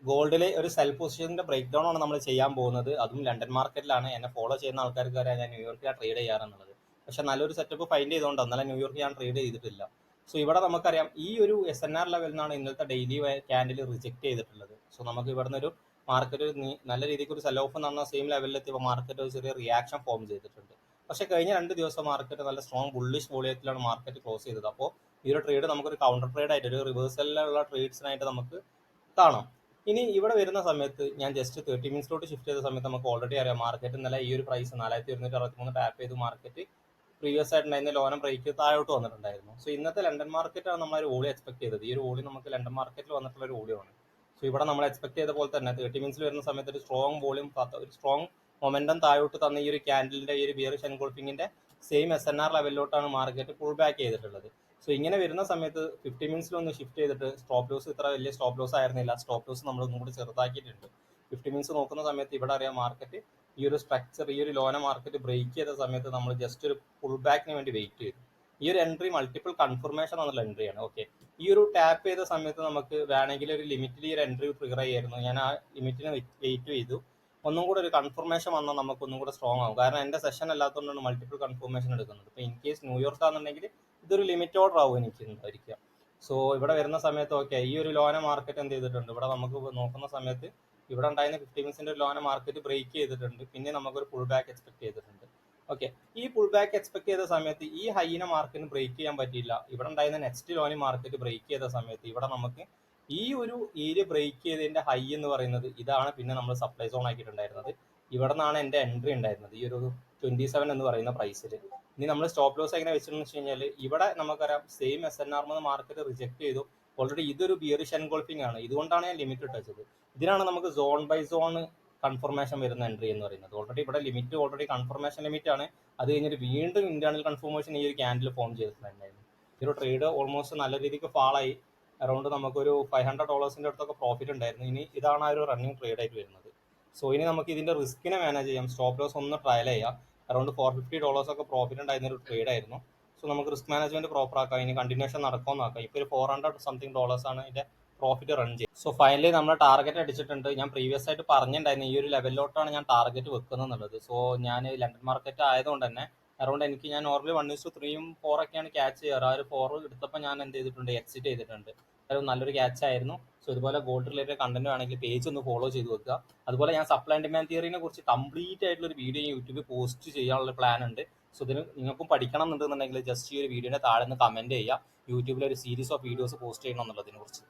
ഗോൾഡിലെ ഒരു cell പൊസിഷന്റെ break down ആണ് നമ്മൾ ചെയ്യാൻ പോകുന്നത്. അതും ലണ്ടൻ മാർക്കറ്റിലാണ്. എന്നെ ഫോളോ ചെയ്യുന്ന ആൾക്കാർക്ക് അറിയാം ഞാൻ ന്യൂയോർക്കിലാണ് ട്രേഡ് ചെയ്യാറുള്ളത്. പക്ഷെ നല്ലൊരു സെറ്റപ്പ് ഫൈൻഡ് ചെയ്തുകൊണ്ട് എന്നാലും ന്യൂയോർക്ക് ഞാൻ ട്രേഡ് ചെയ്തിട്ടില്ല. സോ ഇവിടെ നമുക്കറിയാം ഈ ഒരു SNR ലെവലിൽ നിന്നാണ് ഇന്നത്തെ ഡെയിലി ക്യാൻഡിൽ റിജക്ട് ചെയ്തിട്ടുള്ളത്. സോ നമുക്ക് ഇവിടുന്ന് ഒരു മാർക്കറ്റ് നല്ല രീതിക്ക് ഒരു സെൽ ഓഫ് എന്ന് പറഞ്ഞാൽ സെയിം ലെവലിൽ എത്തിയപ്പോൾ മാർക്കറ്റ് ഒരു ചെറിയ റിയാക്ഷൻ ഫോം ചെയ്തിട്ടുണ്ട്. പക്ഷെ കഴിഞ്ഞ 2 ദിവസം മാർക്കറ്റ് നല്ല സ്ട്രോങ് ബുള്ളിഷ് വോളിയത്തിലാണ് മാർക്കറ്റ് ക്ലോസ് ചെയ്തത്. അപ്പോൾ ഈ ഒരു ട്രേഡ് നമുക്കൊരു കൗണ്ടർ ട്രേഡ് ആയിട്ട് ഒരു റിവേഴ്സലിലുള്ള ട്രേഡ്സിനായിട്ട് നമുക്ക് കാണാം. ഇനി ഇവിടെ വരുന്ന സമയത്ത് ഞാൻ ജസ്റ്റ് 30 മിനിറ്റ്സിലോട്ട് ഷിഫ്റ്റ് ചെയ്ത സമയത്ത് നമുക്ക് ഓൾറെഡി അറിയാം മാർക്കറ്റ് ഇന്നലെ ഈ ഒരു പ്രൈസ് 4163 ടാപ്പ് ചെയ്ത് മാർക്കറ്റ് പ്രീവിയസ് ആയിട്ടുണ്ടായിരുന്ന ലോനം ബ്രേക്ക് താഴോട്ട് വന്നിട്ടുണ്ടായിരുന്നു. സോ ഇന്നത്തെ ലണ്ടൻ മാർക്കറ്റാണ് നമ്മൾ ഒരു ഓളി എക്സ്പെക്ട് ചെയ്തത്. ഈ ഒരു ഓളി നമുക്ക് ലണ്ടൻ മാർക്കറ്റിൽ വന്നിട്ടുള്ള ഒരു ഓളിയാണ്. സോ ഇവിടെ നമ്മൾ എക്സ്പെക്ട് ചെയ്ത പോലെ തന്നെ 30 മിനിറ്റ്സിൽ വരുന്ന സമയത്ത് ഒരു സ്ട്രോങ് വോളിയം ഒരു സ്ട്രോങ് മൊമെന്റം താഴോട്ട് തന്ന ഈ ഒരു ക്യാൻഡലിന്റെ ഈ ഒരു ബിയറിഷ് എൻഗോൾഫിങ്ങിന്റെ സെയിം SNR ലെവലിലോട്ടാണ് മാർക്കറ്റ് പുൾ ബാക്ക് ചെയ്തിട്ടുള്ളത്. സോ ഇങ്ങനെ വരുന്ന സമയത്ത് 50 മിനിറ്റ്സിൽ ഒന്ന് ഷിഫ്റ്റ് ചെയ്തിട്ട് സ്റ്റോപ്പ് ലോസ് ഇത്ര വലിയ സ്റ്റോപ്പ് ലോസ് ആയിരുന്നില്ല. സ്റ്റോപ്പ് ലോസ് നമ്മൾ ഒന്നും കൂടി ചെറുതാക്കിയിട്ടുണ്ട്. 50 മിനിറ്റ്സ് നോക്കുന്ന സമയത്ത് ഇവിടെ അറിയാം മാർക്കറ്റ് ഈ ഒരു സ്ട്രക്ചർ ഈ ഒരു ലോന മാർക്കറ്റ് ബ്രേക്ക് ചെയ്ത സമയത്ത് നമ്മൾ ജസ്റ്റ് ഒരു പുൾ ബാക്കിന് വേണ്ടി വെയിറ്റ് ചെയ്തു. ഈ ഒരു എൻട്രി മൾട്ടിപ്പിൾ കൺഫർമേഷൻ എന്നുള്ള എൻട്രിയാണ്. ഓക്കെ, ഈ ഒരു ടാപ്പ് ചെയ്ത സമയത്ത് നമുക്ക് വേണമെങ്കിൽ ഒരു ലിമിറ്റിൽ ഈ ഒരു എൻട്രി ട്രിഗർ ചെയ്യായിരുന്നു. ഞാൻ ആ ലിമിറ്റിന് വെയിറ്റ് ചെയ്തു. ഒന്നും കൂടെ ഒരു കൺഫർമേഷൻ വന്നാൽ നമുക്ക് ഒന്നും കൂടെ സ്ട്രോങ് ആവും. കാരണം എൻ്റെ സെഷൻ അല്ലാത്തതുകൊണ്ടാണ് മൾട്ടിപ്പിൾ കൺഫർമേഷൻ എടുക്കുന്നത്. ഇപ്പോൾ ഇൻ കേസ് ന്യൂയോർക്ക് ആണെന്നുണ്ടെങ്കിൽ ഇതൊരു ലിമിറ്റ് ഓർഡർ ആവും എനിക്ക് ഉണ്ടായിരിക്കുക. സോ ഇവിടെ വരുന്ന സമയത്ത് ഓക്കെ ഈ ഒരു ലോന മാർക്കറ്റ് എന്ത് ചെയ്തിട്ടുണ്ട്, ഇവിടെ നമുക്ക് നോക്കുന്ന സമയത്ത് ഇവിടെ ഉണ്ടായിരുന്ന 50 മിനിറ്റ്സിന്റെ ലോന മാർക്കറ്റ് ബ്രേക്ക് ചെയ്തിട്ടുണ്ട്. പിന്നെ നമുക്കൊരു പുൾ ബാക്ക് എക്സ്പെക്ട് ചെയ്തിട്ടുണ്ട്. ഓക്കെ, ഈ പുൾ ബാക്ക് എക്സ്പെക്ട് ചെയ്ത സമയത്ത് ഈ ഹൈന മാർക്കറ്റിന് ബ്രേക്ക് ചെയ്യാൻ പറ്റിയില്ല. ഇവിടെ ഉണ്ടായിരുന്ന നെക്സ്റ്റ് ലോണി മാർക്കറ്റ് ബ്രേക്ക് ചെയ്ത സമയത്ത് ഇവിടെ നമുക്ക് ഈ ഒരു ഏരിയ ബ്രേക്ക് ചെയ്തതിന്റെ ഹൈ എന്ന് പറയുന്നത് ഇതാണ്. പിന്നെ നമ്മൾ സപ്ലൈ സോൺ ആക്കിയിട്ടുണ്ടായിരുന്നത് ഇവിടെ നിന്നാണ് എൻ്റെ എൻട്രി ഉണ്ടായിരുന്നത് ഈ ഒരു 27 എന്ന് പറയുന്ന പ്രൈസിൽ. ഇനി നമ്മൾ സ്റ്റോപ്പ് ലോസ് എങ്ങനെ വെച്ചെന്ന് വെച്ച് കഴിഞ്ഞാൽ ഇവിടെ നമുക്കറിയാം സെയിം SNR മാർക്കറ്റ് റിജക്ട് ചെയ്തു. ഓൾറെഡി ഇതൊരു ബിയറിഷ് എൻഗോൾഫിംഗ് ആണ്. ഇതുകൊണ്ടാണ് ഞാൻ ലിമിറ്റ് ഇട്ടത്. ഇതിനാണ് നമുക്ക് സോൺ ബൈ സോൺ കൺഫർമേഷൻ വരുന്ന എൻട്രി എന്ന് പറയുന്നത്. ഓൾറെഡി ഇവിടെ ലിമിറ്റ് ഓൾറെഡി കൺഫർമേഷൻ ലിമിറ്റ് ആണ്. അത് കഴിഞ്ഞിട്ട് വീണ്ടും ഇന്റേണൽ കൺഫർമേഷൻ ഈ ഒരു ക്യാൻഡിൽ ഫോം ചെയ്തിട്ടുണ്ടായിരുന്നു. ഈ ഒരു ട്രേഡ് ഓൾമോസ്റ്റ് നല്ല രീതിക്ക് ഫാളായി. അറൗണ്ട് നമുക്കൊരു $500 അടുത്തൊക്കെ പ്രോഫിറ്റ് ഉണ്ടായിരുന്നു. ഇനി ഇതാണ് ആ ഒരു റണ്ണിങ് ട്രേഡ് ആയിട്ട് വരുന്നത്. സോ ഇനി നമുക്ക് ഇതിന്റെ റിസ്കിനെ മാനേജ് ചെയ്യാം. സ്റ്റോപ്പ് ലോസ് ഒന്ന് ട്രയൽ ചെയ്യാം. അറൗണ്ട് $450 ഒക്കെ പ്രോഫിറ്റ് ഉണ്ടായിരുന്ന ഒരു ട്രേഡ് ആയിരുന്നു. സോ നമുക്ക് റിസ്ക് മാനേജ്മെന്റ് പ്രോപ്പർ ആക്കാം. ഇനി കണ്ടിന്യൂഷൻ നടക്കുമെന്ന് ആക്കാം. ഇപ്പോൾ ഒരു $400 ആണ് ഇതിന്റെ പ്രോഫിറ്റ് റൺ ചെയ്യും. സോ ഫൈനലി നമ്മൾ ടാർഗറ്റ് അടിച്ചിട്ടുണ്ട്. ഞാൻ പ്രീവിയസ് ആയിട്ട് പറഞ്ഞിട്ടുണ്ടായിരുന്നു ഈ ഒരു ലെവലിലോട്ടാണ് ഞാൻ ടാർഗറ്റ് വെക്കുന്നത് എന്നുള്ളത്. സോ ഞാൻ ലണ്ടൻ മാർക്കറ്റ് ആയതുകൊണ്ട് തന്നെ അറൗണ്ട് എനിക്ക് ഞാൻ നോർമലി 1:3 4 ഒക്കെയാണ് ക്യാച്ച് ചെയ്യാറ്. ആ ഒരു 4 എടുത്തപ്പോൾ ഞാൻ എന്ത് ചെയ്തിട്ടുണ്ട്, എക്സിറ്റ് ചെയ്തിട്ടുണ്ട്. അത് നല്ലൊരു ക്യാച്ച് ആയിരുന്നു. സോ ഇതുപോലെ ഗോൾഡ് റിലേറ്റഡ് കണ്ടന്റ് ആണെങ്കിൽ പേജ് ഒന്ന് ഫോളോ ചെയ്ത് വെക്കുക. അതുപോലെ ഞാൻ സപ്ലൈ ആൻഡ് ഡിമാൻഡ് തിയറിനെ കുറിച്ച് കംപ്ലീറ്റ് ആയിട്ടുള്ള ഒരു വീഡിയോ യൂട്യൂബിൽ പോസ്റ്റ് ചെയ്യാനുള്ള പ്ലാൻ ഉണ്ട്. സോ ഇതിന് നിങ്ങൾക്കും പഠിക്കണം എന്നുണ്ടെന്നുണ്ടെങ്കിൽ ജസ്റ്റ് ഈ ഒരു വീഡിയോയുടെ താഴെ നിന്ന് കമന്റ് ചെയ്യുക. യൂട്യൂബിൽ ഒരു സീരീസ് ഓഫ് വീഡിയോസ് പോസ്റ്റ് ചെയ്യണം എന്നുള്ളതിനെ കുറിച്ച്.